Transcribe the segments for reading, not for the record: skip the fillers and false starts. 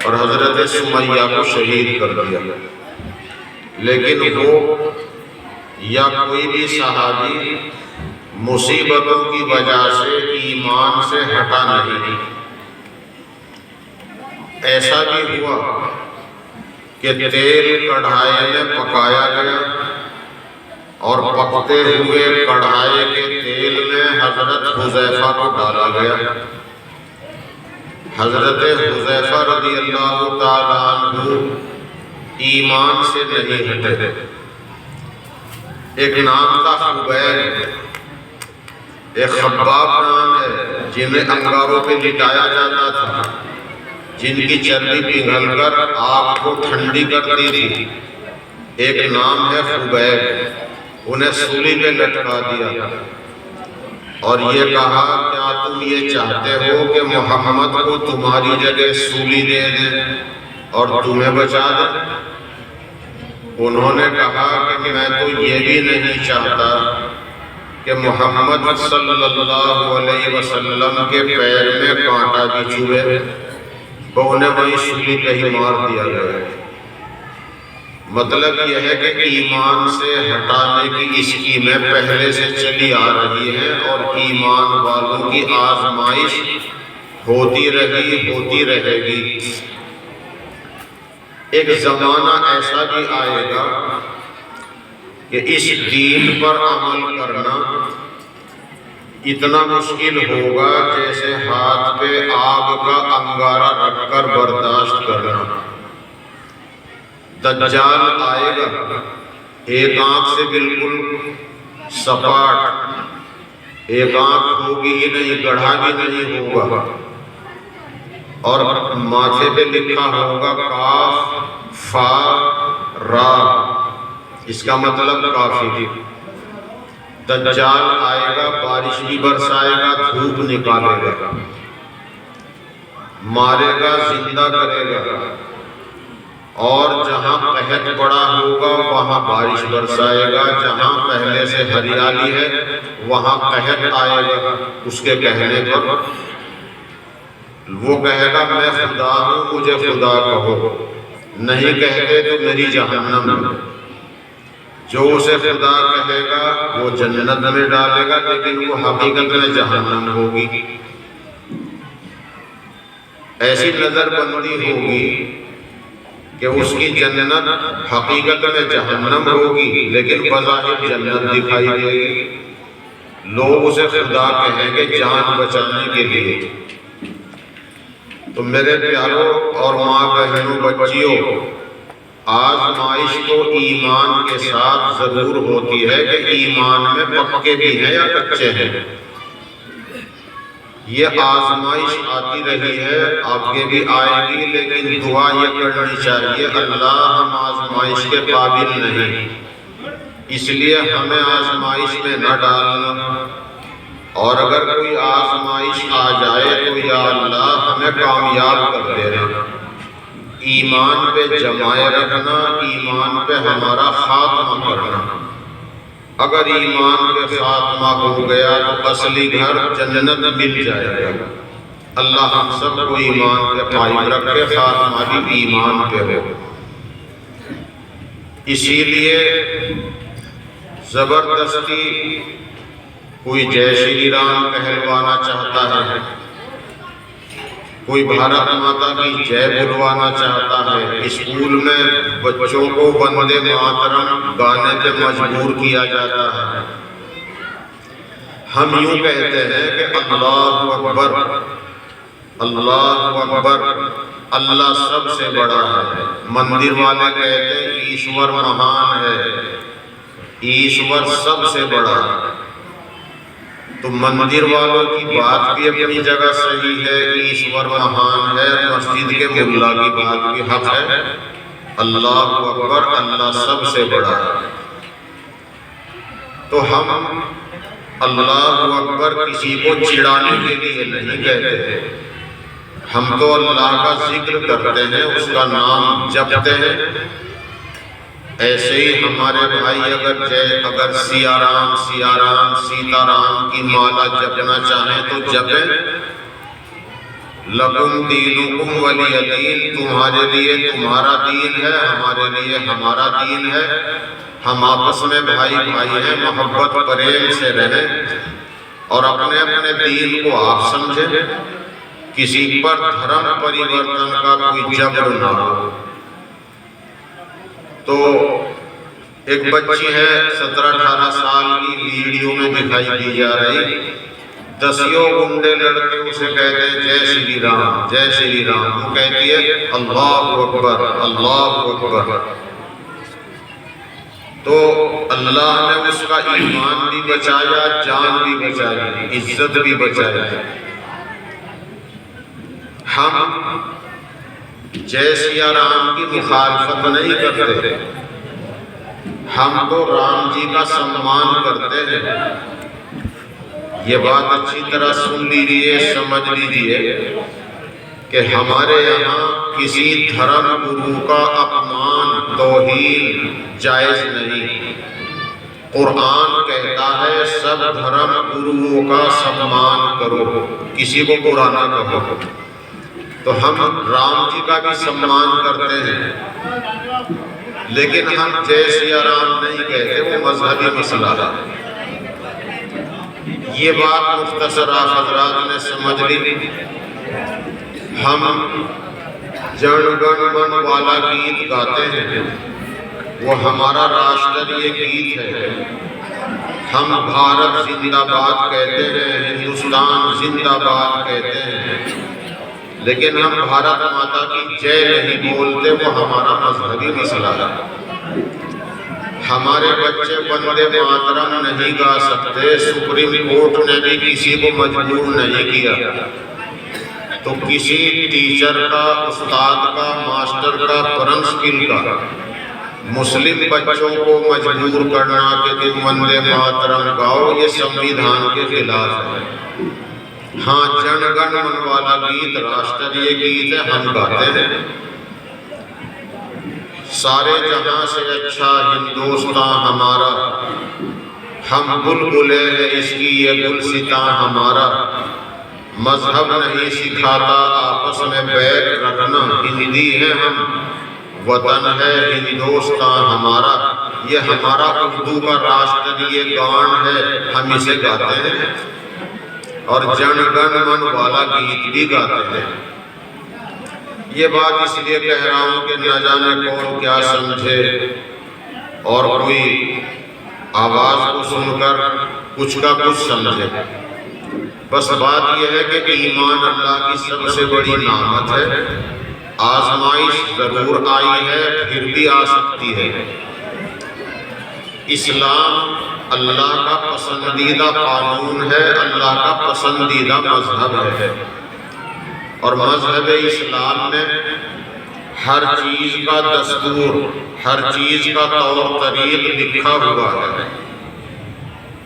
اور حضرت سمیہ کو شہید کر دیا۔ لیکن وہ یا کوئی بھی صحابی مصیبتوں کی وجہ سے ایمان سے ہٹا نہیں۔ ایسا بھی ہوا کہ تیل کڑھائی میں پکایا گیا اور پکتے ہوئے کڑھائی کے تیل میں حضرت حذیفہ کو ڈالا گیا۔ حضرت حذیفہ رضی اللہ تعالیٰ عنہ ایمان سے نہیں ہٹے۔ ایک نام تھا خبیب، ایک خباب نام ہے، جنہیں انگاروں پہ لٹایا جاتا تھا، جن کی چربی پگھل کر آگ کو ٹھنڈی کرتی تھی۔ ایک نام ہے خبیب، انہیں سولی پہ لٹکا دیا اور یہ کہا کیا تم یہ چاہتے ہو کہ محمد کو تمہاری جگہ سولی دے دیں اور تمہیں بچا دیں؟ انہوں نے کہا کہ میں تو یہ بھی نہیں چاہتا کہ محمد صلی اللہ علیہ وسلم کے پیر میں کانٹا بھی چبھے، تو انہیں وہی سولی پہ ہی مار دیا گیا۔ مطلب یہ ہے کہ ایمان سے ہٹانے کی اسکیمیں پہلے سے چلی آ رہی ہیں اور ایمان والوں کی آزمائش ہوتی رہے گی۔ ایک زمانہ ایسا بھی آئے گا کہ اس دین پر عمل کرنا اتنا مشکل ہوگا جیسے ہاتھ پہ آگ کا انگارہ رکھ کر برداشت کرنا۔ دجال آئے گا، ایک آنکھ سے بالکل سپاٹ، ایک آنکھ ہوگی ہی نہیں، گڑھا بھی نہیں ہوگا، اور ماتھے پہ لکھا ہوگا کاف فا را، اس کا مطلب کافر۔ دجال آئے گا، بارش بھی برسائے گا، دھوپ نکالے گا، مارے گا، زندہ کرے گا، اور جہاں قحط پڑا ہوگا وہاں بارش برسائے گا، جہاں پہلے سے ہریالی ہے وہاں قحط آئے گا۔ اس کے کہنے پر وہ کہے گا میں خدا ہوں، مجھے خدا کہو، نہیں کہتے تو میری جہنم ہے۔ جو اسے خدا کہے گا وہ جنت میں ڈالے گا، لیکن وہ حقیقت میں جہنم ہوگی۔ ایسی نظر بندی ہوگی کہ اس کی جنت حقیقت میں جہنم ہوگی، لیکن بظاہر جنت دکھائی دے گی۔ لوگ اسے خدا کہیں گے جان بچانے کے لیے۔ تو میرے پیاروں اور ماں بہنوں بچیوں، آزمائش تو ایمان کے ساتھ ضرور ہوتی ہے کہ ایمان میں پکے بھی ہیں یا کچے ہیں۔ یہ آزمائش آتی رہی ہے، آگے بھی آئے گی، لیکن دعا یہ کرنی چاہیے اللہ ہم آزمائش کے قابل نہیں، اس لیے ہمیں آزمائش میں نہ ڈالنا، اور اگر کوئی آزمائش آ جائے تو یا اللہ ہمیں کامیاب کر دینا۔ ایمان پہ جمائے رکھنا، ایمان پہ ہمارا خاتمہ کرنا۔ اگر ایمان پہ خاتمہ ہو گیا تو اصلی گھر جنت مل جائے گا۔ اللہ ہم سب کو ایمان پہ قائم رکھے، خاتمہ بھی ایمان پہ ہو۔ اسی لیے زبردستی کوئی جے شری رام کہلوانا چاہتا ہے، کوئی بھارت ماتا کی جے بلوانا چاہتا ہے، اسکول میں بچوں کو وندے ماترم گانے پہ مجبور کیا جاتا ہے۔ ہم یوں کہتے ہیں کہ اللہ اکبر، اللہ اکبر، اللہ سب سے بڑا ہے۔ مندر والے کہتے ہیں ایشور مہان ہے، ایشور سب سے بڑا ہے۔ تو مندر والوں کی بات بھی اپنی جگہ صحیح ہے، ایشور مہان ہے، مسجد کے ملا کی بات بھی حق ہے۔ اللہ اکبر، اللہ سب سے بڑا ہے۔ تو ہم اللہ اکبر کسی کو چڑھانے کے لیے نہیں کہتے، ہم تو اللہ کا ذکر کرتے ہیں، اس کا نام جپتے ہیں۔ ایسے ہی ہمارے بھائی اگر سیا رام سیتا رام کی مالا جپنا چاہیں تو جپیں، لکم دینکم ولی دین، تمہارے لیے تمہارا دین ہے، ہمارے لیے ہمارا دین ہے، ہم آپس میں بھائی بھائی ہیں، محبت پریم سے رہیں اور اپنے اپنے دین کو آپ سمجھیں، کسی پر دھرم پریورتن کا کوئی جبر نہ ہو۔ تو ایک بچی ہے 17-18 سال کی، ویڈیو میں دکھائی دی جا رہی، 10 گنڈے لڑکے اسے کہتے ہیں جے شری رام جے شری رام، وہ کہتی ہے اللہ اکبر اللہ اکبر۔ تو اللہ نے اس کا ایمان بھی بچایا، جان بھی بچائی، عزت بھی بچائی۔ ہم جے سیا رام کی مخالفت نہیں کرتے، ہم تو رام جی کا سمان کرتے ہیں۔ یہ بات اچھی طرح سن لیجئے، سمجھ لیجئے کہ ہمارے یہاں کسی دھرم گرو کا اپمان توہین جائز نہیں۔ قرآن کہتا ہے سب دھرم گروؤں کا سمان کرو، کسی کو برا نہ کہو۔ تو ہم رام جی کا بھی سمان کرتے ہیں، لیکن ہم جے سیا رام نہیں کہتے، وہ مذہبی مسئلہ ہے۔ یہ بات مختصر آپ حضرات نے سمجھ لی۔ ہم جن گن من والا گیت گاتے ہیں، وہ ہمارا راشٹریہ گیت ہے۔ ہم بھارت زندہ باد کہتے ہیں، ہندوستان زندہ باد کہتے ہیں، لیکن ہم بھارت ماتا کی جے نہیں بولتے، وہ ہمارا مذہبی مسئلہ ہے۔ ہمارے بچے وندے ماترم نہیں گا سکتے، سپریم کورٹ نے بھی کسی کو مجبور نہیں کیا۔ تو کسی ٹیچر کا، استاد کا، ماسٹر کا، پرنسپل کا مسلم بچوں کو مجبور کرنا کہ تم وندے ماترم گاؤ، یہ سمویدھان کے خلاف ہے۔ ہاں، جن گن من والا گیت راشٹریہ گیت ہے، ہم گاتے ہیں۔ سارے جہاں سے اچھا ہندوستان ہمارا، ہم بلبلے ہیں اس کی یہ گلستاں ہمارا۔ مذہب نہیں سکھاتا آپس میں بیٹھ رکھنا، ہندی ہے ہم، وطن ہے ہندوستان ہمارا۔ یہ ہمارا اردو کا راشٹریہ گان ہے، ہم اسے گاتے ہیں اور جن گن من والا گیت بھی گاتے ہیں۔ یہ بات اس لیے کہہ رہا ہوں کہ نہ جانے کون کیا سمجھے اور کوئی آواز کو سن کر کچھ کا کچھ سمجھے۔ بس بات یہ ہے کہ ایمان اللہ کی سب سے بڑی نعمت ہے۔ آزمائش ضرور آئی ہے، پھر بھی آ سکتی ہے۔ اسلام اللہ کا پسندیدہ قانون ہے، اللہ کا پسندیدہ مذہب ہے، اور مذہب اسلام میں ہر چیز کا دستور، ہر چیز کا طور طریق لکھا ہوا ہے۔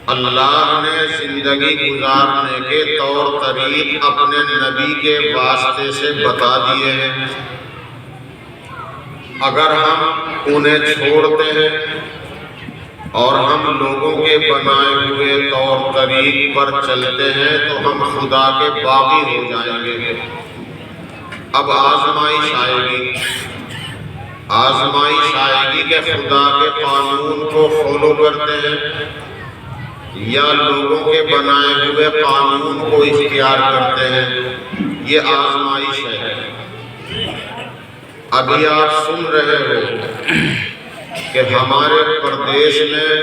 اللہ نے زندگی گزارنے کے طور طریق اپنے نبی کے واسطے سے بتا دیے ہیں۔ اگر ہم انہیں چھوڑتے ہیں اور ہم لوگوں کے بنائے ہوئے طور طریق پر چلتے ہیں تو ہم خدا کے باغی ہو جائیں گے۔ اب آزمائش آئے گی، آزمائش آئے گی کہ خدا کے قانون کو فالو کرتے ہیں یا لوگوں کے بنائے ہوئے قانون کو اختیار کرتے ہیں۔ یہ آزمائش ہے۔ ابھی آپ سن رہے ہو کہ ہمارے پردیش میں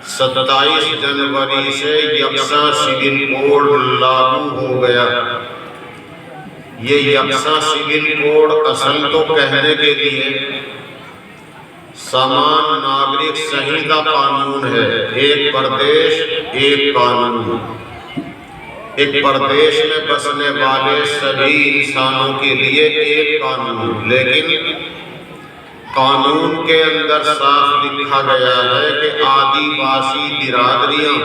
27 جنوری سے یکساں سول کوڈ لاگو ہو گیا۔ یہ یکساں سول کوڈ اصل تو کہنے کے لیے سامان ناگرک سنہتا قانون ہے، ایک پردیش ایک قانون۔ ایک پردیش میں بسنے والے سبھی انسانوں کے لیے ایک قانون، لیکن قانون کے اندر صاف لکھا گیا ہے کہ آدیواسی برادریاں،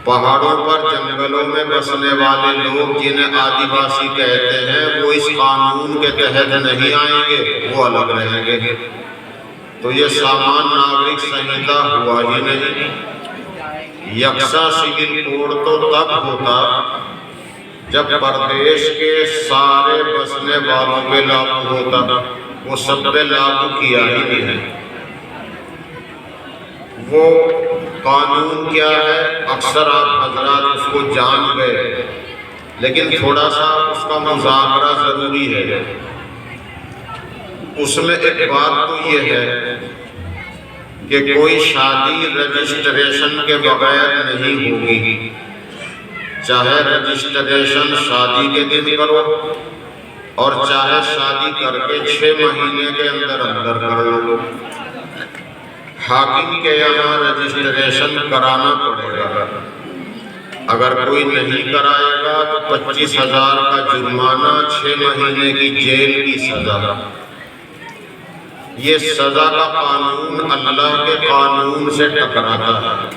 پہاڑوں پر جنگلوں میں بسنے والے لوگ جنہیں آدیواسی کہتے ہیں، وہ اس قانون کے تحت نہیں آئیں گے، وہ الگ رہیں گے۔ تو یہ سامان ناگرک سنہتا ہوا ہی نہیں۔ یکساں سول کوڈ تو تب ہوتا جب پردیش کے سارے بسنے والوں پہ لاگو ہوتا، وہ سب پہ لاگو کیا ہی نہیں ہے۔ وہ قانون کیا ہے اکثر آپ حضرات اس کو جان گئے، لیکن تھوڑا سا اس کا مذاکرہ ضروری ہے۔ اس میں ایک بات تو یہ ہے کہ کوئی شادی رجسٹریشن کے بغیر نہیں ہوگی، چاہے رجسٹریشن شادی کے دن کرو اور چاہے شادی کر کے 6 مہینے کے اندر کر لو، حاکم کے یہاں رجسٹریشن کرانا پڑے گا۔ اگر کوئی نہیں کرائے گا تو 25,000 کا جرمانہ، 6 مہینے کی جیل کی سزا۔ یہ سزا کا قانون اللہ کے قانون سے ٹکراتا ہے،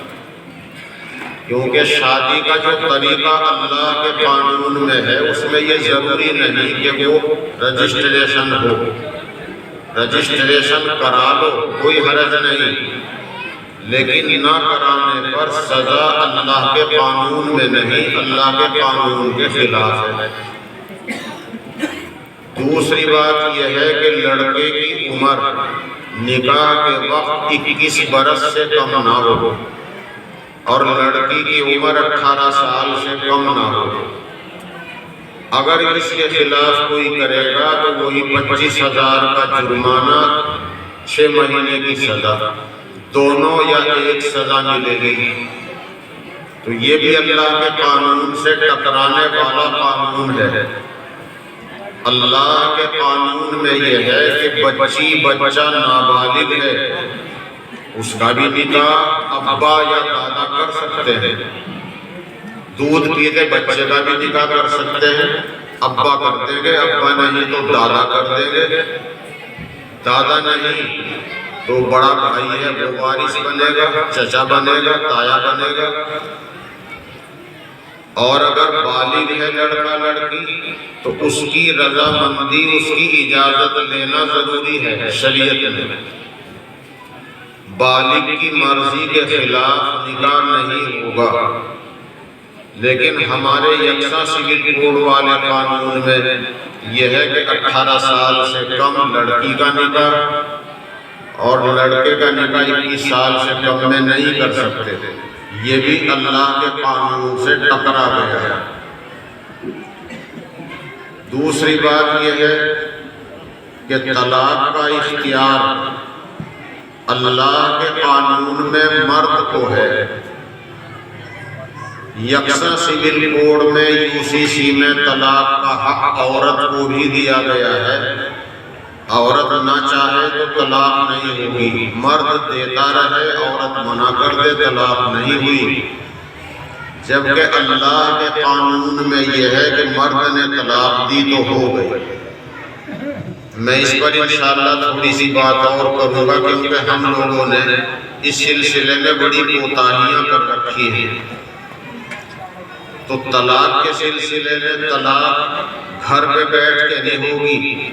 کیونکہ شادی کا جو طریقہ اللہ کے قانون میں ہے اس میں یہ ضروری نہیں کہ وہ رجسٹریشن ہو۔ رجسٹریشن کرا لو، کوئی حرج نہیں، لیکن نہ کرانے پر سزا اللہ کے قانون میں نہیں، اللہ کے قانون کے خلاف ہے۔ دوسری بات یہ ہے کہ لڑکے کی عمر نکاح کے وقت 21 برس سے کم نہ ہو اور لڑکی کی عمر 18 سال سے کم نہ ہو۔ اگر اس کے خلاف کوئی کرے گا تو وہی 25,000 کا جرمانہ، 6 مہینے کی سزا، دونوں یا ایک سزا ملے گی۔ تو یہ بھی اللہ کے قانون سے ٹکرانے والا قانون ہے۔ اللہ کے قانون میں یہ ہے کہ بچہ نابالغ ہے، اس کا بھی نکاح ابا یا دادا کر سکتے ہیں۔ دودھ پیتے بچے کا بھی نکاح کر سکتے ہیں، ابا کر دیں گے، ابا نہیں تو دادا کر دیں گے، دادا نہیں تو بڑا بھائی ہے وہ وارث بنے گا، چچا بنے گا، تایا بنے گا۔ اور اگر بالغ ہے لڑکا لڑکی تو اس کی رضامندی، اس کی اجازت لینا ضروری ہے شریعت میں۔ بالغ کی مرضی کے خلاف نکاح نہیں ہوگا، لیکن ہمارے یکساں سول کوڈ والے قانون میں یہ ہے کہ 18 سال سے کم لڑکی کا نکاح اور لڑکے کا نکاح 21 سال سے کم میں نہیں کر سکتے۔ یہ بھی اللہ کے قانون سے ٹکرا گیا ہے۔ دوسری بات یہ ہے کہ طلاق کا اختیار اللہ کے قانون میں مرد کو ہے۔ یکساں سول کوڈ میں UCC میں طلاق کا حق عورت کو بھی دیا گیا ہے۔ عورت نہ چاہے تو طلاق نہیں ہوگی، مرد دیتا رہے، عورت منع کر دے، طلاق نہیں ہوئی۔ جبکہ اللہ کے قانون میں یہ ہے کہ مرد نے طلاق دی تو ہو گئی۔ میں اس پر انشاءاللہ تھوڑی سی بات اور کروں گا، کیونکہ ہم لوگوں نے اس سلسلے میں بڑی کوتاہیاں کر رکھی ہیں۔ تو طلاق کے سلسلے میں طلاق گھر پہ بیٹھ کے نہیں ہوگی،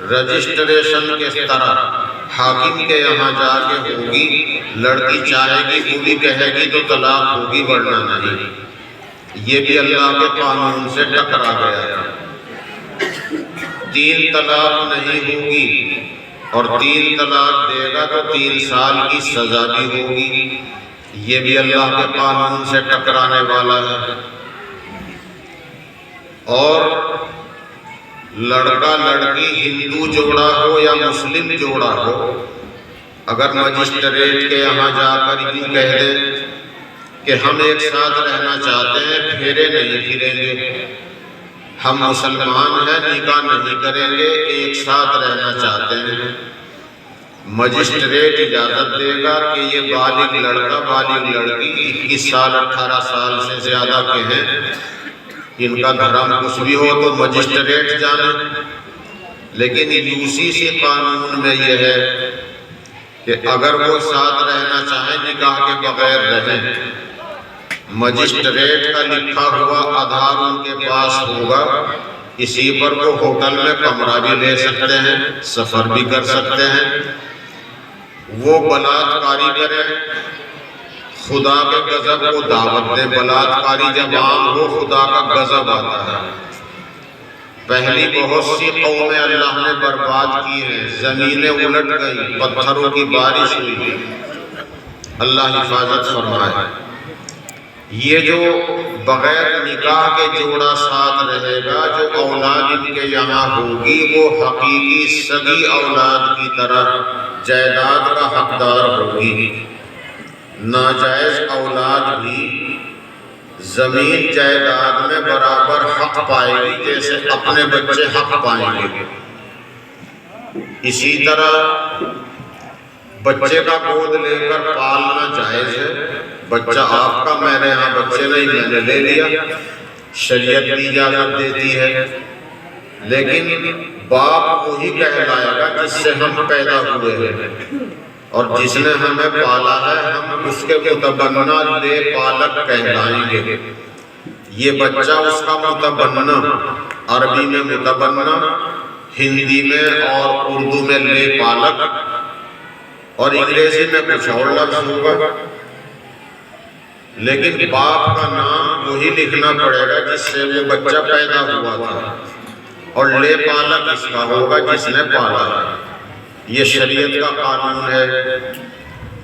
رجسٹریشن کے طرح حاکم کے یہاں جا کے ہوگی۔ لڑکی چاہے گی پوری کہے گی تو طلاق ہوگی، ورنہ نہیں۔ یہ بھی اللہ کے قانون سے ٹکرا گیا ہے۔ 3 طلاق نہیں ہوگی، اور 3 طلاق دے گا تو 3 سال کی سزا بھی ہوگی۔ یہ بھی اللہ کے قانون سے ٹکرانے والا ہے۔ اور لڑکا لڑکی ہندو جوڑا ہو یا مسلم جوڑا ہو، اگر مجسٹریٹ کے یہاں جا کر یوں کہہ دیں کہ ہم ایک ساتھ رہنا چاہتے ہیں، پھیرے نہیں پھریں گے، ہم مسلمان ہیں، نکاح نہیں کریں گے، ایک ساتھ رہنا چاہتے ہیں، مجسٹریٹ اجازت دے گا کہ یہ بالغ لڑکا بالغ لڑکی 21 سال 18 سال سے زیادہ کے ہیں، ان کا دھرم کچھ بھی ہو تو مجسٹریٹ جانے۔ لیکن UCC قانون میں یہ ہے کہ اگر وہ ساتھ رہنا چاہیں نکاح کے بغیر رہیں، مجسٹریٹ کا لکھا ہوا آدھار ان کے پاس ہوگا، اسی پر وہ ہوٹل میں کمرہ بھی لے سکتے ہیں، سفر بھی کر سکتے ہیں۔ وہ بلاتکاری کریں، خدا کے غضب کو دعوت دے، بلاکاری جب عام ہو خدا کا غضب آتا ہے۔ پہلی بہت سی قومیں اللہ نے برباد کی ہیں، زمینیں الٹ گئی، پتھروں کی بارش ہوئی، اللہ حفاظت فرمائے۔ یہ جو بغیر نکاح کے جوڑا ساتھ رہے گا، جو اولاد ان کے یہاں ہوگی، وہ حقیقی سگی اولاد کی طرح جائیداد کا حقدار ہوگی۔ ناجائز اولاد بھی زمین جائیداد میں برابر حق پائے گی جیسے اپنے بچے حق پائیں گے۔ اسی طرح بچے کا گود لے کر پالنا جائز ہے، بچہ آپ کا، میرے ہاں بچے نہیں، میں نے لے لیا، شریعت بھی اجازت دیتی ہے، لیکن باپ وہی کہلائے گا جس سے ہم پیدا ہوئے ہیں، اور جس نے ہمیں پالا ہے ہم اس کے متبنہ لے پالک کہلائیں گے۔ یہ بچہ اس کا متبنہ، عربی میں متبنہ، ہندی میں اور اردو میں لے پالک، اور انگریزی میں کچھ اور لفظ ہوگا، لیکن باپ کا نام وہی لکھنا پڑے گا جس سے وہ بچہ پیدا ہوا تھا، اور لے پالک اس کا ہوگا جس نے پالا ہے۔ یہ شریعت کا قانون ہے،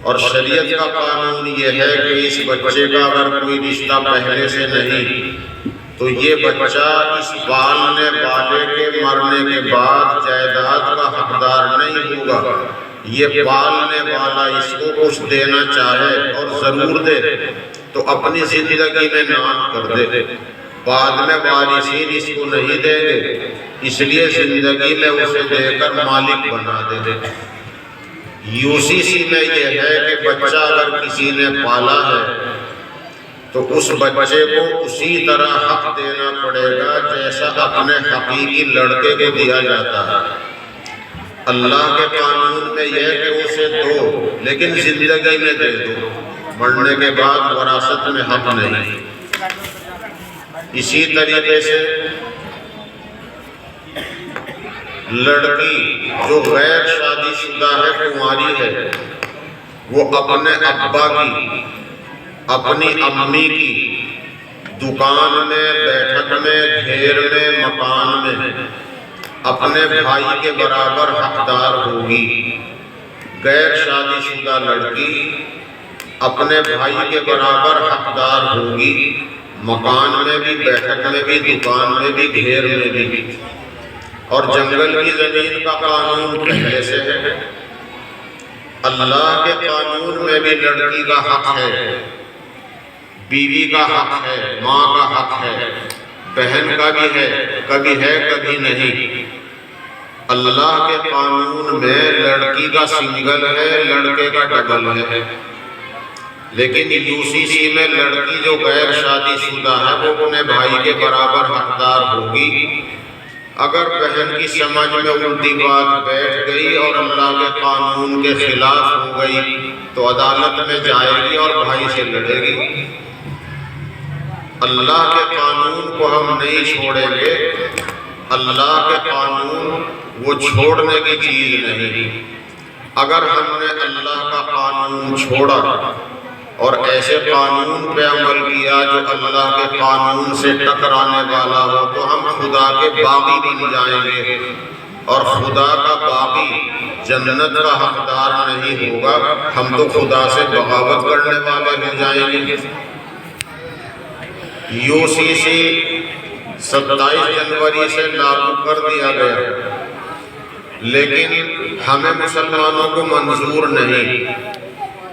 اور شریعت کا قانون یہ ہے کہ اس بچے کا اگر کوئی رشتہ پہلے سے نہیں تو یہ بچہ اس پالنے والے کے مرنے کے بعد جائیداد کا حقدار نہیں ہوگا۔ یہ پالنے والا اس کو کچھ دینا چاہے اور ضرور دے تو اپنی زندگی میں نام کر دے، بعد میں وارثین اس کو نہیں دیں گے، اس لیے زندگی میں اسے دے کر مالک بنا دے۔ UCC میں یہ ہے کہ بچہ اگر کسی نے پالا ہے تو اس بچے کو اسی طرح حق دینا پڑے گا جیسا اپنے حقیقی لڑکے کو دیا جاتا ہے۔ اللہ کے قانون میں یہ کہ اسے دو، لیکن زندگی میں دے دو، مرنے کے بعد وراثت میں حق نہیں۔ اسی طریقے سے لڑکی جو غیر شادی شدہ ہے، کنواری ہے، وہ اپنے ابا کی، اپنی امی کی، دکان میں، بیٹھک میں، گھیر میں، مکان میں اپنے بھائی کے برابر حقدار ہوگی۔ غیر شادی شدہ لڑکی اپنے بھائی کے برابر حقدار ہوگی، مکان میں بھی، بیٹھک میں بھی، دکان میں بھی، گھیر میں بھی۔ اور جنگل کی زمین کا قانون پہلے سے ہے۔ اللہ کے قانون میں بھی لڑکی کا حق ہے، بیوی کا حق ہے، ماں کا حق ہے، بہن کا بھی ہے، کبھی نہیں۔ اللہ کے قانون میں لڑکی کا سنگل ہے، لڑکے کا ڈبل ہے، لیکن UCC میں لڑکی جو غیر شادی شدہ ہے وہ اپنے بھائی کے برابر حقدار ہوگی۔ اگر بہن کی سمجھ میں الٹی بات بیٹھ گئی اور اللہ کے قانون کے خلاف ہو گئی تو عدالت میں جائے گی اور بھائی سے لڑے گی۔ اللہ کے قانون کو ہم نہیں چھوڑیں گے۔ اللہ کے قانون وہ چھوڑنے کی چیز نہیں۔ اگر ہم نے اللہ کا قانون چھوڑا اور ایسے قانون پہ عمل کیا جو اللہ کے قانون سے ٹکرانے والا ہو تو ہم خدا کے باغی بن جائیں گے، اور خدا کا باغی جنت کا حقدار نہیں ہوگا، ہم تو خدا سے بغاوت کرنے والے ہو جائیں گے۔ UCC 27 جنوری سے لاگو کر دیا گیا، لیکن ہمیں مسلمانوں کو منظور نہیں،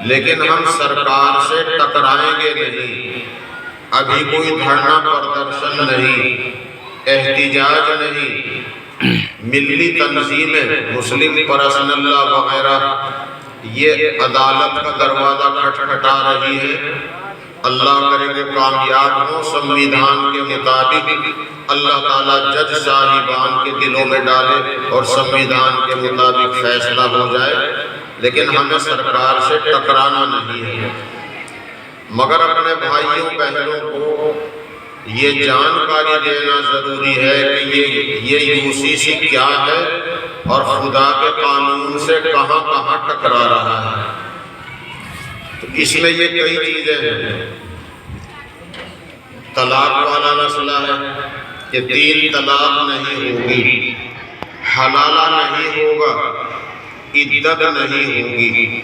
لیکن ہم سرکار سے ٹکرائیں گے نہیں۔ ابھی کوئی دھرنا پردرشن نہیں، احتجاج نہیں، ملی تنظیمیں، مسلم پرسنل لا وغیرہ یہ عدالت کا دروازہ کھٹکھٹا رہی ہے۔ اللہ کرے کہ کامیاب ہوں، سنویدھان کے مطابق اللہ تعالیٰ جج صاحبان کے دلوں میں ڈالے اور سنویدھان کے مطابق فیصلہ ہو جائے، لیکن ہمیں سرکار سے ٹکرانا نہیں ہے۔ مگر اپنے بھائیوں بہنوں کو یہ جانکاری دینا ضروری ہے کہ یہ UCC کیا ہے اور خدا کے قانون سے کہاں کہاں ٹکرا رہا ہے۔ تو اس میں یہ کئی چیزیں ہیں۔ طلاق والا مسئلہ ہے کہ 3 طلاق نہیں ہوگی، حلالہ نہیں ہوگا، عدت نہیں ہوگی،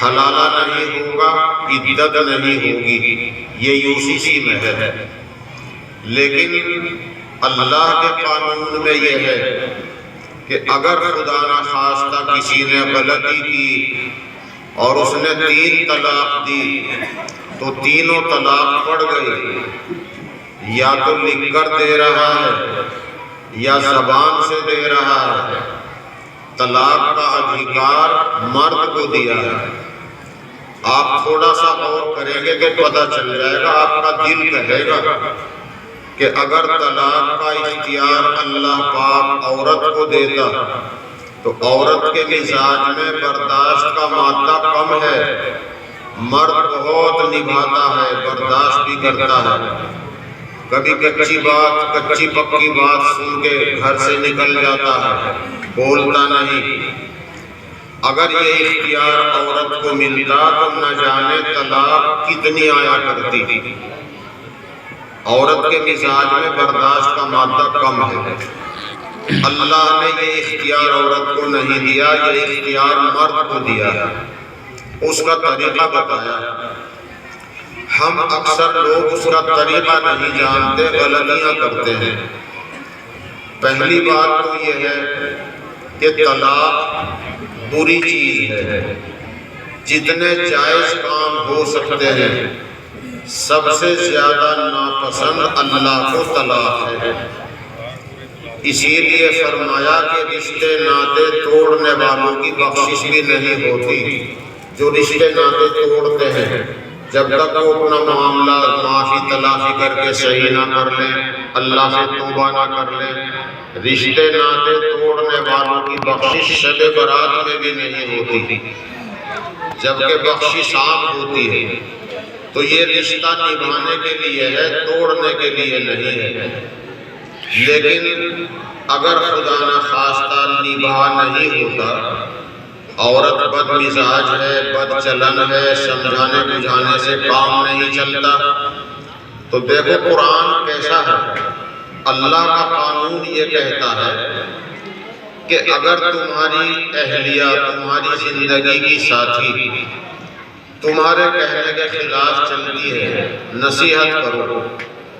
حلالہ نہیں ہوگا، عدت نہیں ہوگی، یہ UCC میں ہے۔ لیکن اللہ کے قانون میں یہ ہے کہ اگر خدا نخواستہ کسی نے غلطی کی اور اس نے 3 طلاق دی تو تینوں طلاق پڑ گئی، یا تو لکھ کر دے رہا ہے یا زبان سے دے رہا ہے۔ طلاق کا ادھیکار مرد کو دیا ہے۔ آپ تھوڑا سا غور کریں گے کہ پتہ چل جائے گا، آپ کا دل کہے گا کہ اگر طلاق کا اختیار اللہ پاک عورت کو دیتا تو عورت کے مزاج میں برداشت کا مادہ کم ہے، مرد بہت نبھاتا ہے، برداشت بھی کرتا ہے، کبھی کچی پکی بات سن کے گھر سے نکل جاتا ہے، بولتا نہیں۔ اگر یہ اختیار عورت کو ملتا تو نہ جانے طلاق کتنی آیا کرتی۔ عورت کے مزاج میں برداشت کا مادہ کم ہے، اللہ نے یہ اختیار عورت کو نہیں دیا، یہ اختیار مرد کو دیا ہے، اس کا طریقہ بتایا۔ ہم اکثر لوگ اس کا طریقہ نہیں جانتے، غلطیاں کرتے ہیں۔ پہلی بات تو یہ ہے کہ طلاق بری چیز ہے۔ جتنے جائز کام ہو سکتے ہیں سب سے زیادہ ناپسند اللہ کو طلاق ہے۔ اسی لیے فرمایا کہ رشتے ناطے توڑنے والوں کی بخشش بھی نہیں ہوتی۔ جو رشتے ناطے توڑتے ہیں جب تک وہ اپنا معاملہ معافی تلافی کر کے صحیح نہ کر لیں، اللہ سے توبہ نہ کر لیں، رشتے ناطے توڑنے والوں کی بخشش شب برات میں بھی نہیں ہوتی، جبکہ بخشش عام ہوتی ہے۔ تو یہ رشتہ نبھانے کے لیے ہے، توڑنے کے لیے نہیں ہے۔ لیکن اگر خدا نخواستہ نبھا نہیں ہوتا، عورت بد مزاج ہے، بد چلن ہے، سمجھانے بجھانے سے کام نہیں چلتا، تو دیکھو قرآن کیسا ہے۔ اللہ کا قانون یہ کہتا ہے کہ اگر تمہاری اہلیہ، تمہاری زندگی کی ساتھی تمہارے کہنے کے خلاف چلتی ہے، نصیحت کرو۔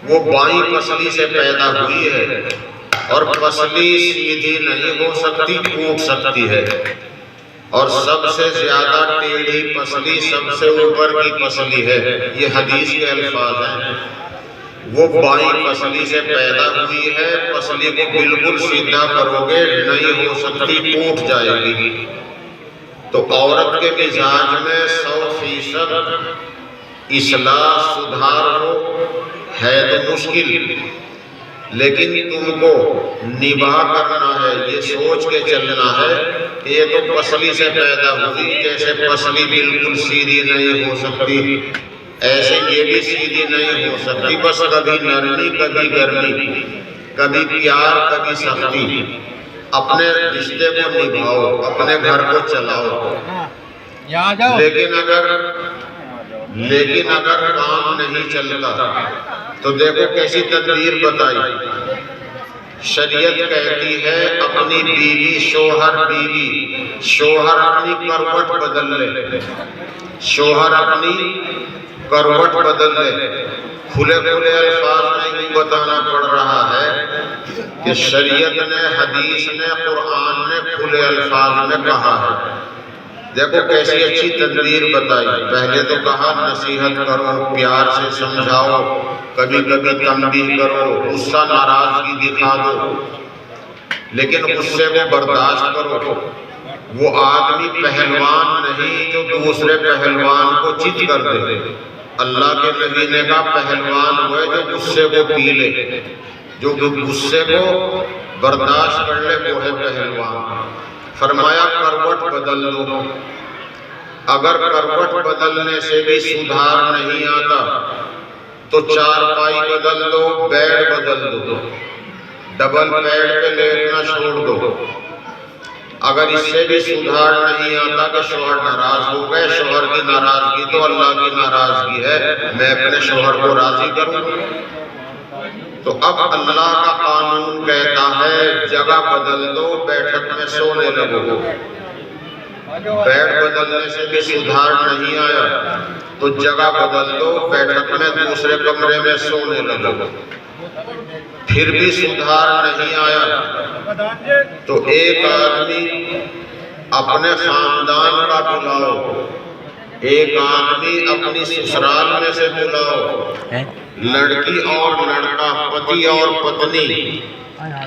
وہ بائیں پسلی سے پیدا ہوئی ہے اور پسلی سیدھی نہیں ہو سکتی، ٹوٹ سکتی ہے، اور سب سے زیادہ ٹیڑھی پسلی سب سے اوپر کی پسلی ہے، یہ حدیث کے الفاظ ہیں۔ وہ بائیں پسلی سے پیدا ہوئی ہے، پسلی کو بالکل سیدھا کرو گے نہیں ہو سکتی، ٹوٹ جائے گی۔ تو عورت کے مزاج میں 100% اصلاح سدھار ہو ہے تو مشکل، لیکن تم کو نبھا کرنا ہے، یہ سوچ کے چلنا ہے کہ یہ تو پسلی سے پیدا ہوئی، جیسے پسلی بالکل سیدھی نہیں ہو سکتی ایسے یہ بھی سیدھی نہیں ہو سکتی، بس کبھی نرمی کبھی گرمی، کبھی پیار کبھی سختی۔ اپنے رشتے کو نبھاؤ، اپنے گھر کو چلاؤ، لیکن اگر کام نہیں چلتا تو دیکھو کیسی تدبیر بتائی۔ شریعت کہتی ہے اپنی بیوی، شوہر اپنی کروٹ بدل لے، شوہر اپنی کروٹ بدل لے۔ کھلے الفاظ میں یہ بتانا پڑ رہا ہے کہ شریعت نے، حدیث نے، قرآن نے کھلے الفاظ میں کہا ہے۔ دیکھو کیسی اچھی تدبیر بتائی۔ پہلے تو کہا نصیحت کرو، پیار سے سمجھاؤ، کبھی تنبیہ کرو، غصہ ناراضگی دکھا دو، لیکن غصے کو برداشت کرو۔ وہ آدمی پہلوان نہیں جو دوسرے پہلوان کو چت کر دے۔ اللہ کے نبی نے کہا پہلوان وہ ہے جو غصے کو پی لے، جو غصے کو برداشت کر لے وہ ہے پہلوان۔ فرمایا کروٹ بدل دو۔ اگر کروٹ بدلنے سے بھی سدھار نہیں آتا تو چارپائی بدل دو، بیڈ بدل دو، ڈبل بیڈ پہ لیٹنا چھوڑ دو۔ اگر اس سے بھی سدھار نہیں آتا کہ شوہر ناراض ہو گئے، شوہر کی ناراضگی تو اللہ کی ناراضگی ہے، میں اپنے شوہر کو راضی کروں، تو اب اللہ کا قانون کہتا ہے جگہ بدل دو، بیٹھک میں سونے لگو۔ بیڈ بدلنے سے بھی سدھار نہیں آیا تو جگہ بدل دو، بیٹھک میں دوسرے کمرے میں سونے لگو۔ پھر بھی سدھار نہیں آیا تو ایک آدمی اپنے خاندان کا بلاؤ، ایک آدمی اپنی سسرال میں سے بلاؤ، لڑکی اور لڑکا، پتی اور پتنی،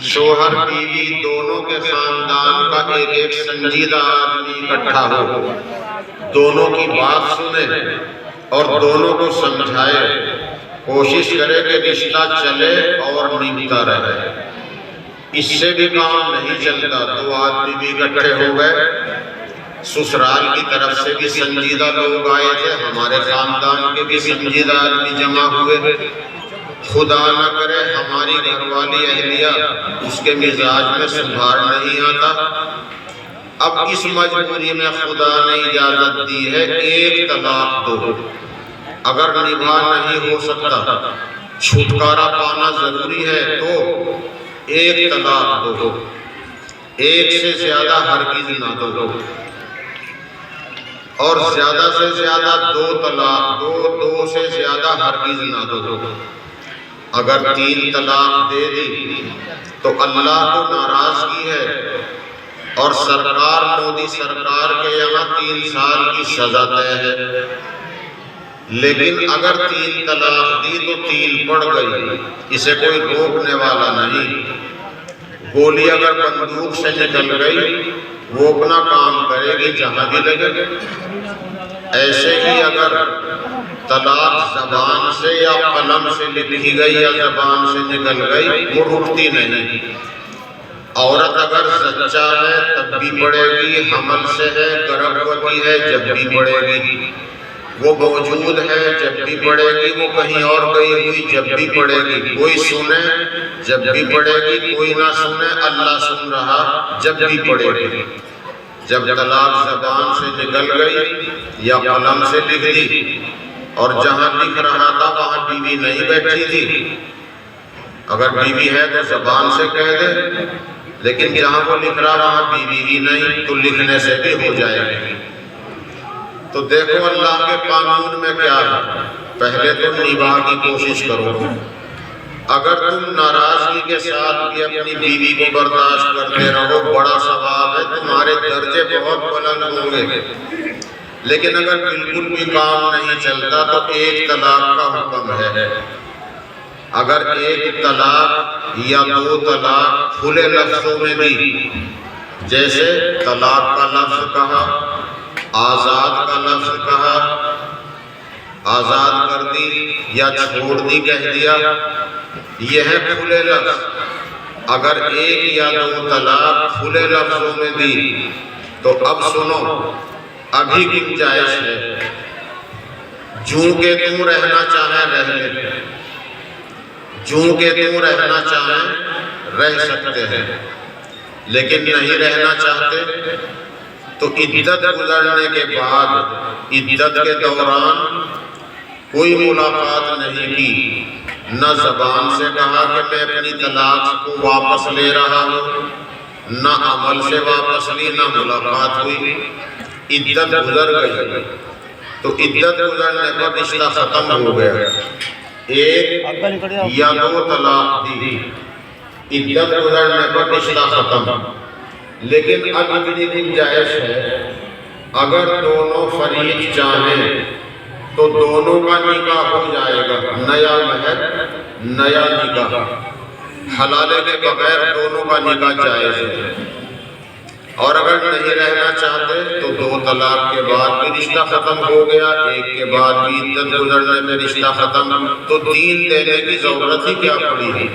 شوہر بیوی دونوں کے خاندان کا ایک ایک سنجیدہ آدمی اکٹھا ہو، دونوں کی بات سنے اور دونوں کو سمجھائے، کوشش کرے کہ رشتہ چلے اور نبھتا رہے۔ اس سے بھی کام نہیں چلتا، دو آدمی بھی اکٹھے ہو گئے، سسرال کی طرف سے بھی سنجیدہ لوگ آئے تھے، ہمارے خاندان کے بھی سنجیدہ آدمی جمع ہوئے، خدا نہ کرے ہماری گھر والی اہلیہ اس کے مزاج میں سدھار نہیں آتا، اب اس مجبوری میں خدا نے اجازت دی ہے ایک طلاق دو، اگر نبھا نہیں ہو سکتا، چھٹکارا پانا ضروری ہے تو ایک طلاق دو، ایک سے زیادہ ہرگز نہ دو، اور زیادہ سے زیادہ دو طلاق دو، دو سے زیادہ ہرگز نہ دو۔ اگر 3 طلاق دے دی تو اللہ کو ناراضگی ہے اور سرکار مودی سرکار کے یہاں 3 سال کی سزا طے ہے، لیکن اگر 3 طلاق دی تو 3 پڑ گئی، اسے کوئی روکنے والا نہیں، گولی اگر بندوق سے نکل گئی وہ اپنا کام کرے گی جہاں بھی لگے، ایسے ہی اگر طلاق زبان سے یا قلم سے لکھی گئی یا زبان سے نکل گئی وہ رکتی نہیں، عورت اگر سچا ہے تب بھی پڑے گی، حمل سے ہے، گربوتی ہے جب بھی پڑے گی، وہ موجود ہے جب بھی پڑے گی، وہ کہیں اور گئی ہوئی جب بھی پڑے گی، کوئی سنے جب بھی پڑے گی، کوئی نہ سنے اللہ سن رہا جب بھی پڑے گی۔ جب طلاق زبان سے نکل گئی یا قلم سے لکھ دی اور جہاں لکھ رہا تھا وہاں بیوی نہیں بیٹھی تھی، اگر بیوی ہے تو زبان سے کہہ دے، لیکن جہاں وہ لکھ رہا وہاں بیوی ہی نہیں تو لکھنے سے بھی ہو جائے گی۔ تو دیکھو اللہ کے قانون میں کیا ہے، پہلے تم نبھا کی کوشش کرو، اگر تم ناراضگی کے ساتھ بھی اپنی بیوی کو برداشت کرتے رہو بڑا ثواب ہے، تمہارے درجے بہت بلند ہوں گے، لیکن اگر بالکل بھی کام نہیں چلتا تو ایک طلاق کا حکم ہے، اگر ایک طلاق یا 2 طلاق کھلے لفظوں میں دی، جیسے طلاق کا لفظ کہا، آزاد کا لفظ کہا، آزاد کر دی یا چھوڑ دی کہہ دیا، یہ ہے کھلے لفظ، اگر ایک یا 2 طلاق کھلے لفظوں میں دی تو اب سنو ابھی گنجائش ہے، جوں کہ تم رہنا چاہیں رہ لے، جوں کہ تم رہنا چاہیں رہ سکتے ہیں، لیکن نہیں رہنا چاہتے تو عدت گزرنے کے بعد عدت کے دوران کوئی ملاقات نہیں کی، نہ زبان سے کہا کہ میں اپنی طلاق کو واپس لے رہا ہوں، نہ عمل سے واپس لی، نہ ملاقات ہوئی، عدت گزر گئی، تو عدت گزرنے پر رشتہ ختم ہو گیا، ایک یا 2 طلاق دی، عدت گزرنے پر رشتہ ختم، لیکن اب اتنی گنجائش ہے اگر دونوں فریق چاہیں تو دونوں کا نکاح ہو جائے گا، نیا مہر نیا نکاح، حلالے کے بغیر دونوں کا نکاح جائز ہے، اور اگر نہیں رہنا چاہتے تو 2 طلاق کے بعد بھی رشتہ ختم ہو گیا، ایک کے بعد بھی عدت گزرنے میں رشتہ ختم، تو دین دینے کی ضرورت ہی کیا پڑی ہے؟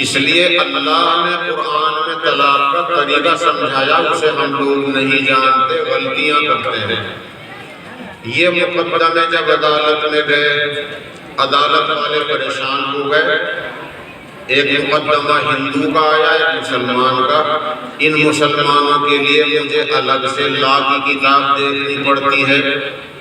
اس لیے اللہ نے قرآن میں طلاق کا طریقہ سمجھایا، اسے ہم لوگ نہیں جانتے، غلطیاں کرتے ہیں۔ یہ مقدمے جب عدالت میں گئے، عدالت والے پریشان ہو گئے، ایک مقدمہ ہندو کا آیا، ایک مسلمان کا۔ ان مسلمانوں کے لیے مجھے الگ سے لا کی کتاب دیکھنی پڑتی ہے،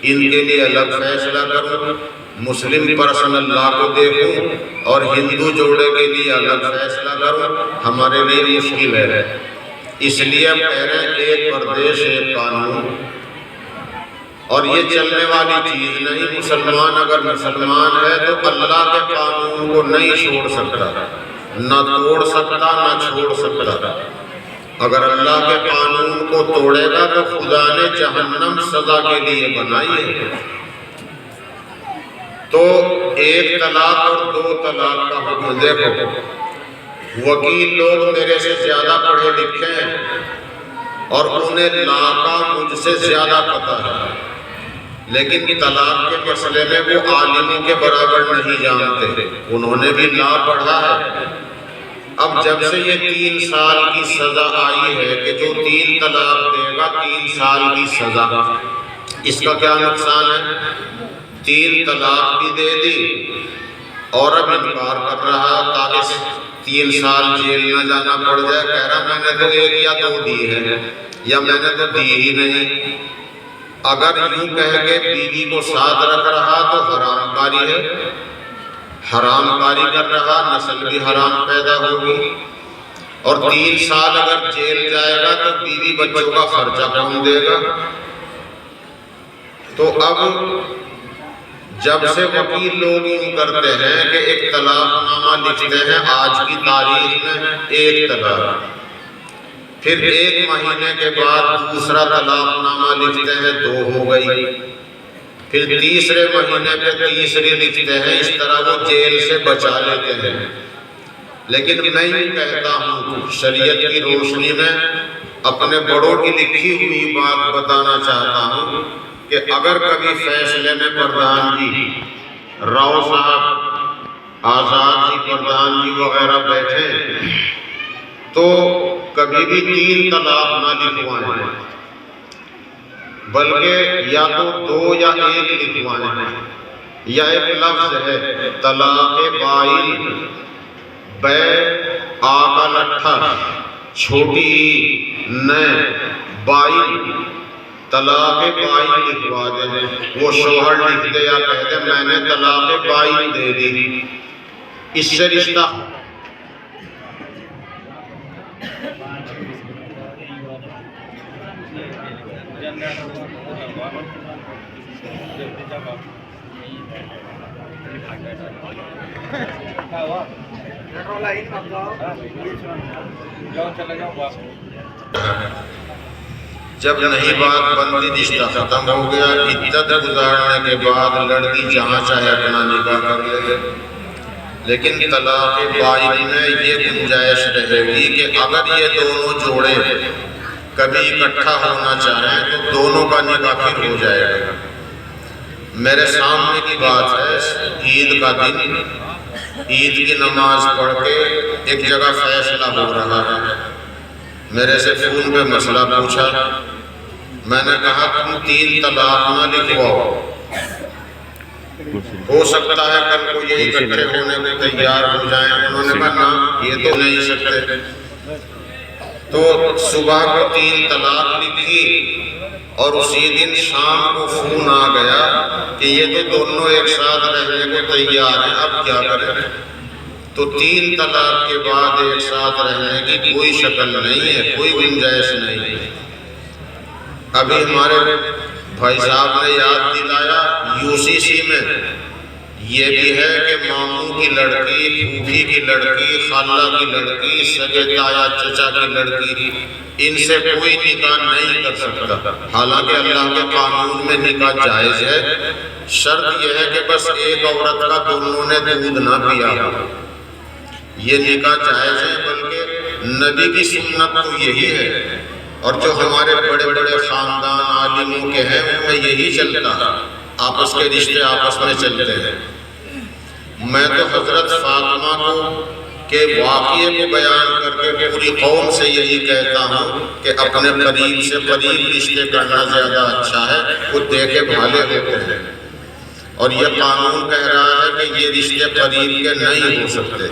ان کے لیے الگ فیصلہ کروں، مسلم پرسنل لا کو دیکھوں اور ہندو جوڑے کے لیے الگ فیصلہ کروں، ہمارے لیے مشکل ہے۔ اس لیے ہم کہہ رہے ہیں ایک پردیش ایک قانون، اور یہ چلنے والی چیز نہیں۔ مسلمان اگر مسلمان ہے تو اللہ کے قانون کو نہیں چھوڑ سکتا، نہ توڑ سکتا نہ چھوڑ سکتا۔ اگر اللہ کے قانون کو توڑے گا تو خدا نے جہنم سزا کے لیے بنائی ہے۔ تو ایک طلاق اور دو طلاق کا حکم دیکھو، وکیل لوگ میرے سے زیادہ پڑھے لکھے ہیں اور انہیں لا کا مجھ سے زیادہ پتہ ہے، لیکن طلاق کے مسئلے میں وہ عالموں کے برابر نہیں جانتے، انہوں نے بھی لا پڑھا ہے۔ اب جب سے یہ 3 سال کی سزا آئی ہے کہ جو 3 طلاق دے گا 3 سال کی سزا، اس کا کیا نقصان ہے؟ 3 طلاق بھی دے دی اور اب انکار کر رہا تاکہ 3 سال جیل نہ جانا پڑ جائے، کہہ رہا میں نے تو 1 یا 2 دی ہے، یا میں نے تو دی ہی نہیں۔ اگر یوں کہہ کے بیوی کو ساتھ رکھ رہا تو حرام کاری ہے، حرام کاری کر رہا، نسل بھی حرام پیدا ہوگی، اور 3 سال اگر جیل جائے گا تو بیوی بچوں کا خرچہ کون دے گا؟ تو اب جب سے وکیل لوگ یوں کرتے ہیں کہ ایک طلاق نامہ لکھتے ہیں آج کی تاریخ میں 1 طلاق، پھر 1 مہینے کے بعد دوسرا طلاق نامہ لکھتے ہیں 2 ہو گئی، پھر تیسرے مہینے پہ تیسری لکھتے ہیں، اس طرح وہ جیل سے بچا لیتے ہیں۔ لیکن میں یہ کہتا ہوں شریعت کی روشنی میں اپنے بڑوں کی لکھی ہوئی بات بتانا چاہتا ہوں کہ اگر کبھی فیصلے میں پردھان جی، راؤ صاحب، آزاد جی، پردھان جی وغیرہ بیٹھے تو کبھی بھی 3 طلاق نہ لکھوائیں، بلکہ یا تو 2 یا 1 لکھوائیں، یا ایک لفظ ہے طلاق بائن، بے آ کا لٹھا چھوٹی نہ بائن، طلاق بائن لکھوا دیں۔ وہ شوہر لکھ دے یا کہہ دے میں نے طلاق بائن دے دی، اس سے رشتہ جب نہیں بات بندی رشتہ ختم ہو گیا، عدت گزارنے کے بعد لڑکی جہاں چاہے اپنا نکاح کر لے، لیکن طلاق بائن میں یہ گنجائش رہے گی کہ اگر یہ دونوں جوڑے کبھی اکٹھا ہونا چاہیں تو دونوں کا نکاح پھر ہو جائے گا۔ میرے سامنے کی بات ہے، عید کا دن عید کی نماز پڑھ کے ایک جگہ فیصلہ ہو رہا ہے، میرے سے فون پہ مسئلہ پوچھا، میں نے کہا تم 3 طلاق نہ لکھواؤ، ہو سکتا ہے کل کو یہ اکٹھے ہونے کو تیار ہو جائیں۔ انہوں نے کہا نا یہ تو نہیں سکتے، تو صبح کو 3 طلاق لکھی اور اسی دن شام کو فون آ گیا کہ یہ تو دونوں ایک ساتھ رہنے کو تیار ہیں، اب کیا کریں؟ تو 3 طلاق کے بعد ایک ساتھ رہنے کی کوئی شکل نہیں ہے، کوئی گنجائش نہیں ہے۔ ابھی ہمارے بھائی صاحب نے یاد دلایا UCC میں یہ بھی ہے کہ ماموں کی لڑکی، پھوپھی کی لڑکی، خالہ کی لڑکی، سگے تایا چچا کی لڑکی، ان سے کوئی نکاح نہیں کر سکتا، حالانکہ اللہ کے قانون میں نکاح جائز ہے، شرط یہ ہے کہ بس ایک عورت کا دونوں نے دودھ نہ پیا ہو، یہ نکاح جائز ہے، بلکہ نبی کی سنت تو یہی ہے، اور جو ہمارے بڑے بڑے خاندان عالموں کے ہیں ان میں یہی چلتا ہے، آپس کے رشتے آپس میں چلتے ہیں۔ میں تو حضرت فاطمہ کو کے واقعے کو بیان کر کے پوری قوم سے یہی کہتا ہوں کہ اپنے قریب سے قریب رشتے کرنا زیادہ اچھا ہے، وہ دیکھے بھالے ہوتے ہیں، اور یہ قانون کہہ رہا ہے کہ یہ رشتے قریب کے نہیں ہو سکتے۔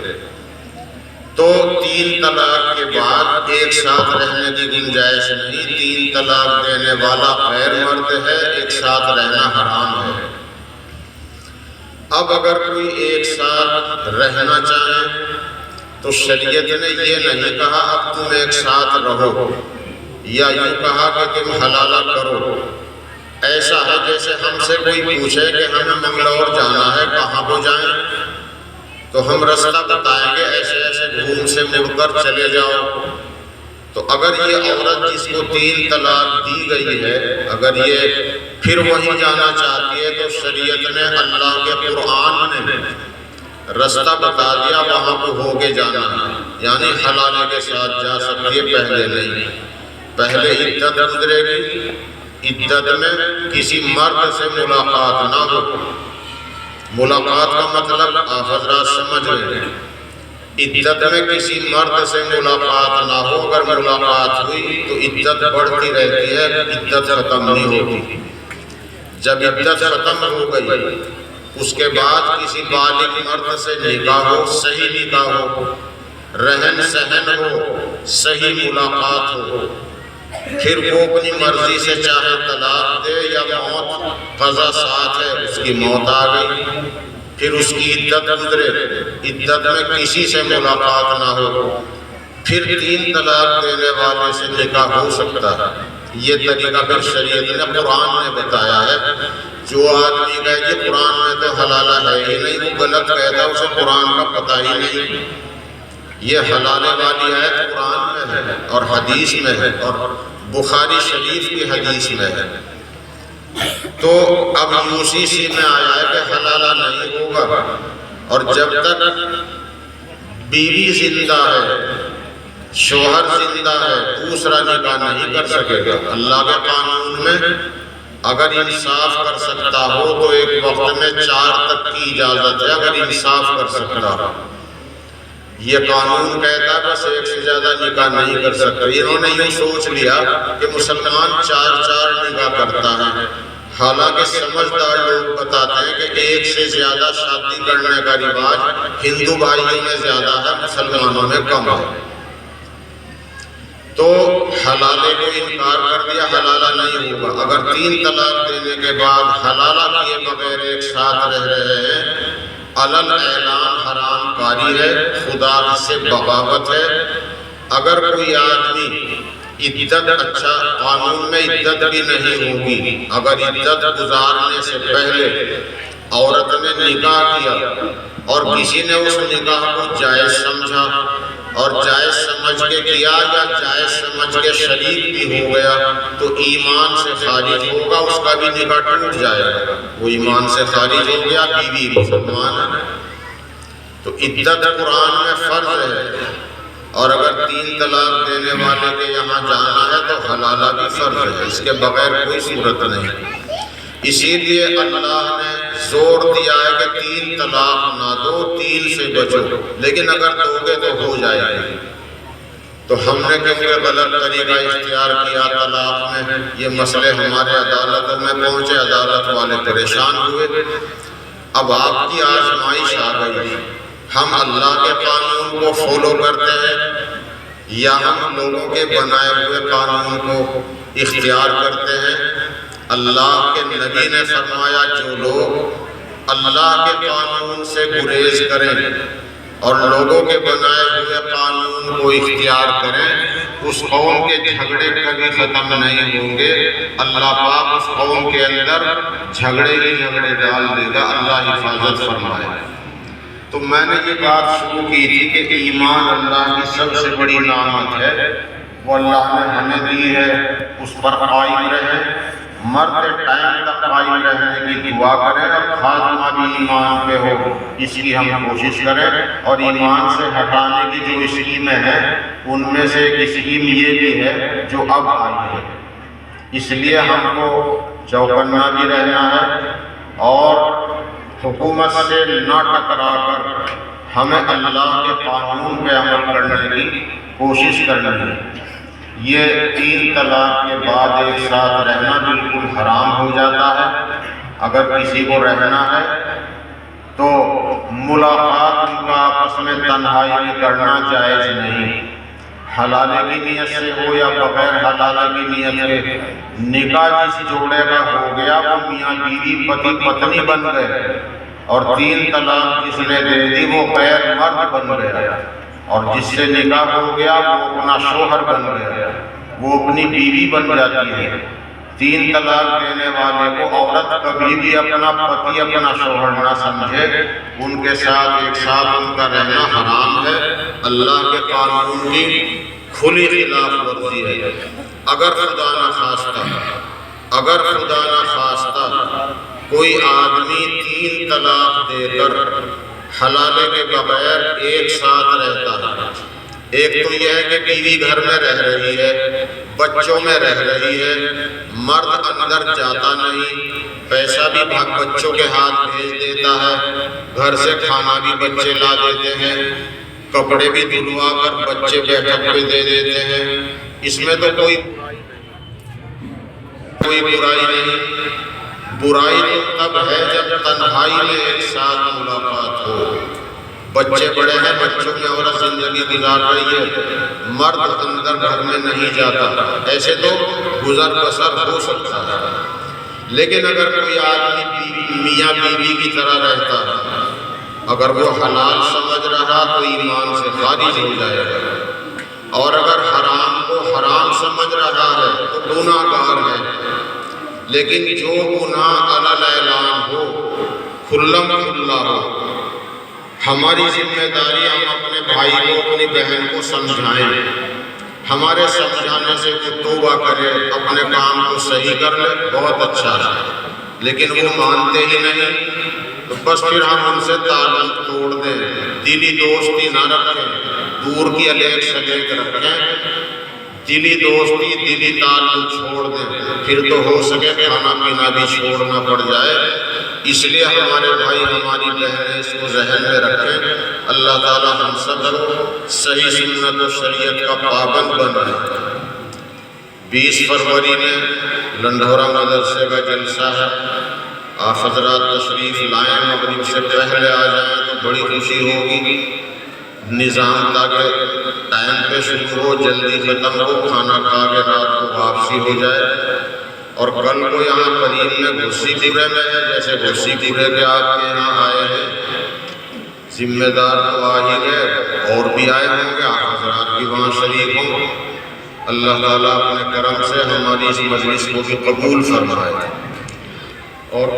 تو 3 طلاق کے بعد ایک ساتھ رہنے کی گنجائش نہیں. 3 طلاق دینے والا غیر مرد ہے، ایک ساتھ رہنا حرام ہے. اب اگر کوئی ایک ساتھ رہنا چاہے تو شریعت نے یہ نہیں کہا اب تم ایک ساتھ رہو، یا یوں کہا کہ تم حلالہ کرو. ایسا ہے جیسے ہم سے کوئی پوچھے کہ ہمیں منگلور جانا ہے، کہاں کو جائیں؟ تو ہم رستہ بتائیں گے، ایسے ایسے گھوم سے مڑ کر چلے جاؤ. تو اگر یہ عورت جس کو 3 طلاق دی گئی ہے اگر یہ پھر وہیں جانا چاہتی ہے تو شریعت نے، اللہ کے قرآن نے رستہ بتا دیا، وہاں کو ہوگے جانا ہے. یعنی حلالے کے ساتھ جا سکتی ہے، پہلے نہیں. پہلے عدت گزرے گی، عدت میں کسی مرد سے ملاقات نہ ہو. ملاقات کا مطلب آپ حضرات سمجھ رہے ہیں، عدت میں کسی مرد سے ملاقات نہ ہو. اگر ملاقات ہوئی تو عدت بڑھتی رہتی ہے، عدت ختم نہیں ہوتی. جب عدت ختم ہو گئی اس کے بعد کسی بالغ مرد سے نکاح ہو، صحیح نکاح ہو، رہن سہن ہو، صحیح ملاقات ہو، پھر وہ اپنی مرضی سے چاہے طلاق دے یا موت قضا ساتھ ہے اس کی موت آ گئی، پھر اس کی عدت گزرے، عدت میں کسی سے ملاقات نہ ہو، پھر 3 طلاق دینے والے سے نکاح ہو سکتا ہے. یہ طریقہ پھر شریعت نے، قرآن نے بتایا ہے. جو آدمی کہے کہ قرآن میں تو حلالہ ہے ہی نہیں، وہ غلط کہتا ہے، اسے قرآن کا پتہ ہی نہیں. یہ حلالے والی آیت قرآن میں ہے اور حدیث میں ہے، اور بخاری شریف کی حدیث میں ہے. تو اب UCC میں آیا ہے کہ حلالہ نہیں ہوگا، اور جب تک بیوی زندہ ہے، شوہر زندہ ہے، دوسرا نکاح نہیں کر سکے گا. اللہ کے قانون میں اگر انصاف کر سکتا ہو تو ایک وقت میں 4 تک کی اجازت ہے، اگر انصاف کر سکتا ہو. یہ قانون کہتا ہے بس 1 سے زیادہ نکاح نہیں کر سکتا. انہوں نے یہ سوچ لیا کہ مسلمان 4 نکاح کرتا ہے، حالانکہ سمجھدار لوگ بتاتے ہیں کہ 1 سے زیادہ شادی کرنے کا رواج ہندو بھائیوں میں زیادہ ہے، مسلمانوں میں کم ہے. تو حلالے کو انکار کر دیا، حلالہ نہیں ہوگا. اگر 3 طلاق دینے کے بعد حلالہ کیے بغیر ایک ساتھ رہ رہے ہیں، علل اعلان حرام کاری ہے، خدا سے بغاوت ہے. اگر کوئی آدمی عدت، اچھا قانون میں عدت بھی نہیں ہوگی، اگر عدت گزارنے سے پہلے عورت نے نکاح کیا اور کسی نے اس نکاح کو جائز سمجھا اور جائز سمجھ کے کیا یا جائز سمجھ کے شریک بھی ہو گیا تو ایمان سے خارج ہوگا، اس کا بھی نکاح ٹوٹ جائے گا. وہ ایمان سے خارج ہو گیا، بیوی مسلمان ہے. تو عدت قرآن میں فرض ہے، اور اگر 3 طلاق دینے والے کے یہاں جانا ہے تو حلالہ بھی فرض ہے، اس کے بغیر کوئی صورت نہیں. اسی لیے اللہ نے زور دیا ہے کہ 3 طلاق نہ دو، 3 سے بچو. لیکن اگر دو گے تو ہو جائے گی. تو ہم نے کیونکہ غلط طریقہ اختیار کیا طلاق میں، یہ مسئلے ہمارے عدالتوں میں پہنچے، عدالت والے پریشان ہوئے. اب آپ کی آزمائش آ گئی، ہم اللہ کے قانون کو فالو کرتے ہیں یا ہم لوگوں کے بنائے ہوئے قانون کو اختیار کرتے ہیں. اللہ کے نبی نے فرمایا جو لوگ اللہ کے قانون سے گریز کریں اور لوگوں کے بنائے ہوئے قانون کو اختیار کریں، اس قوم کے جھگڑے کبھی ختم نہیں ہوں گے. اللہ پاک اس قوم کے اندر جھگڑے ہی جھگڑے ڈال دے گا. اللہ حفاظت فرمائے. تو میں نے یہ بات شروع کی تھی کہ ایمان اللہ کی سب سے بڑی نعمت ہے، وہ اللہ نے ہمیں دی ہے، اس پر قائم رہیں، مرتے ٹائم تک قائم رہنے کی دعا کریں اور خاتمہ بھی ایمان پہ ہو، اس کی ہم کوشش کریں. اور ایمان سے ہٹانے کی جو اسکیمیں ہیں ان میں سے ایک اسکیم یہ بھی ہے جو اب آئی ہے. اس لیے ہم کو چوکنا بھی رہنا ہے اور حکومت سے نہ ٹکرا کر ہمیں اللہ کے قانون پہ عمل کرنے کی کوشش کرنی ہے. یہ 3 طلاق کے بعد ایک ساتھ رہنا بالکل حرام ہو جاتا ہے. اگر کسی کو رہنا ہے تو ملاقات ان کا آپس میں تنہائی میں کرنا جائز نہیں، حلالے کی نیت سے ہو یا بغیر حلالے کی نیت سے۔ نکاح جس جوڑے کا ہو گیا وہ میاں بیوی پتی پتنی بن گئے، اور 3 طلاق جس نے دے دی وہ غیر مرد بن گیا، اور جس سے نکاح ہو گیا وہ اپنا شوہر بن گیا، وہ اپنی بیوی بن جاتی ہے۔ 3 طلاق دینے والے کو عورت کبھی بھی اپنا پتی اپنا شوہر نہ سمجھے، ان کے ساتھ ایک ساتھ ان کا رہنا حرام ہے، اللہ کے قانون کی کھلی خلاف ورزی ہے۔ اگر خدا نہ خواستہ کوئی آدمی 3 طلاق دے کر حلالے کے بغیر ایک ساتھ رہتا ہے، ایک تو یہ ہے کہ بیوی گھر میں رہ رہی ہے، بچوں میں رہ رہی ہے، مرد اندر جاتا نہیں، پیسہ بھی بچوں کے ہاتھ بھیج دیتا ہے، گھر سے کھانا بھی بچے لا دیتے ہیں، کپڑے بھی دھلوا کر بچے بیٹھک پہ دے دیتے ہیں، اس میں تو کوئی برائی نہیں۔ برائی تو تب ہے جب تنہائی میں ایک ساتھ ملاقات ہو، بچے بڑے ہیں، بچوں میں عورت زندگی گزار رہی ہے، مرد اندر گھر میں نہیں جاتا، ایسے تو گزر بسر ہو سکتا ہے۔ لیکن اگر کوئی آدمی میاں بیوی کی طرح رہتا ہے، اگر وہ حلال سمجھ رہا تو ایمان سے خارج ہو جائے گا، اور اگر حرام کو حرام سمجھ رہا ہے تو گناہ گار ہے۔ لیکن جو گناہ علی اعلان ہو، کھلم کھلا ہو، ہماری ذمہ داری ہم اپنے بھائی کو اپنی بہن کو سمجھائیں، ہمارے سمجھانے سے وہ توبہ کرے، اپنے کام کو صحیح کر لے، بہت اچھا ہے۔ لیکن وہ مانتے ہی نہیں تو بس پھر ہم ان سے تعلق توڑ دیں، دلی دوستی نہ رکھیں، دور کی الیک سلیک رکھیں، دلی دوستی دلی تعلق چھوڑ دیں، پھر تو ہو سکے کھانا پینا بھی چھوڑنا پڑ جائے۔ اس لیے ہمارے بھائی ہماری بہنیں اس کو ذہن میں رکھیں، اللہ تعالی ہم سب کو صحیح سنت و شریعت کا پابند بنائے۔ 20 فروری میں لنڈھورا مدرسے کا جلسہ ہے، آپ حضرات تشریف لائیں، مغرب سے پہلے آ جائیں تو بڑی خوشی ہوگی۔ نظام تاکہ ٹائم پہ شروع ہو، جلدی ختم ہو، کھانا کھا کے رات کو واپسی ہو جائے۔ اور کل کو یہاں قریب میں گھسی پورے میں ہے، جیسے گھسی پورے کے آپ کے یہاں آئے ہیں، ذمہ دار تو آ ہی گئے، اور بھی آئے ہوں گے، آپ حضرات بھی وہاں شریک ہوں۔ اللہ تعالیٰ اپنے کرم سے ہماری اس مجلس کو بھی قبول فرمائے۔ اور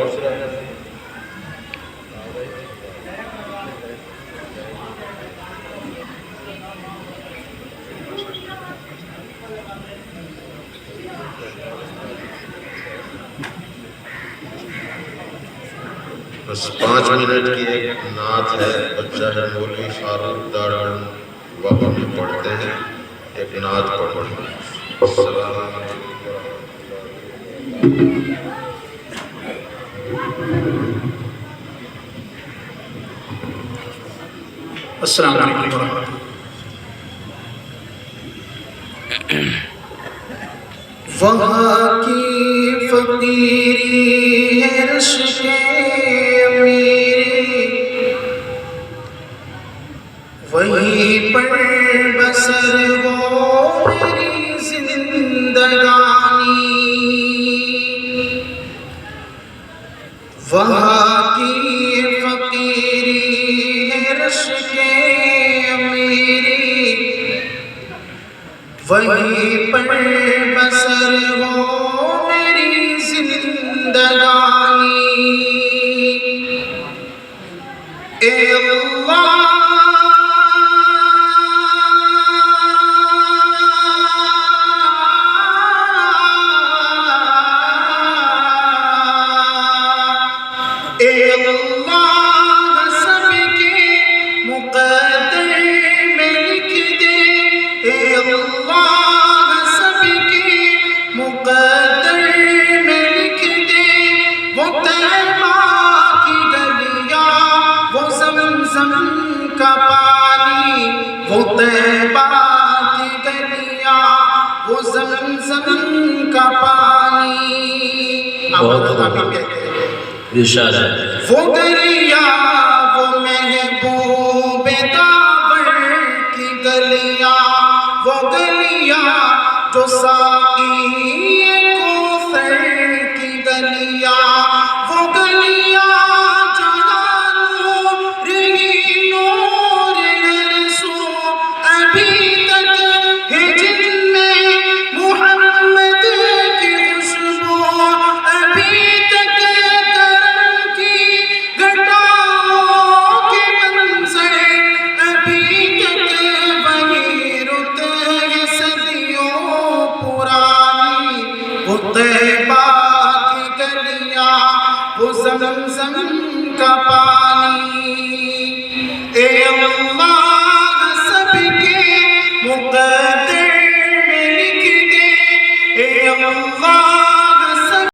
بس 5 منٹ کی ایک نعت ہے، بچہ ہے مولوی فاروق دارن وقت میں پڑھتے ہیں، ایک نعت پڑھتے ہیں۔ السلام علیکم السلام علیکم ورحمۃ اللہ۔ وہاں کی فقیری ہے رشک میری، وہیں پر بسر ہو میری زندگانی، وہاں کی فقیری ہے رشک میری، وہیں پر بسر ہو میری زندگانی۔ اے اللہ اے اللہ سب کے مقدر میں لکھ دے، اے اللہ سب کے مقدر میں لکھ دے، وہ طیبہ کی گلیاں، وہ زمزم کا پانی، وہ طیبہ کی گلیاں، وہ زمزم کا پانی۔ بہت کہتے ہیں ارشاد ہے۔ وہ گلیاں تو ساقی کوثر کی گلیاں، وہ گلیاں جہاں نور ہی نور ہر سو، ابھی تک ہے جن میں محمد کی خوشبو، ابھی تک کرم کی گھٹاؤں کے منظر، ابھی تک وہی رت ہے صدیوں پرانی، وہ طیبہ کی گلیاں، وہ زمزم کا پانی۔ اے اللہ سب کے مقدر میں لکھ دے، اے اللہ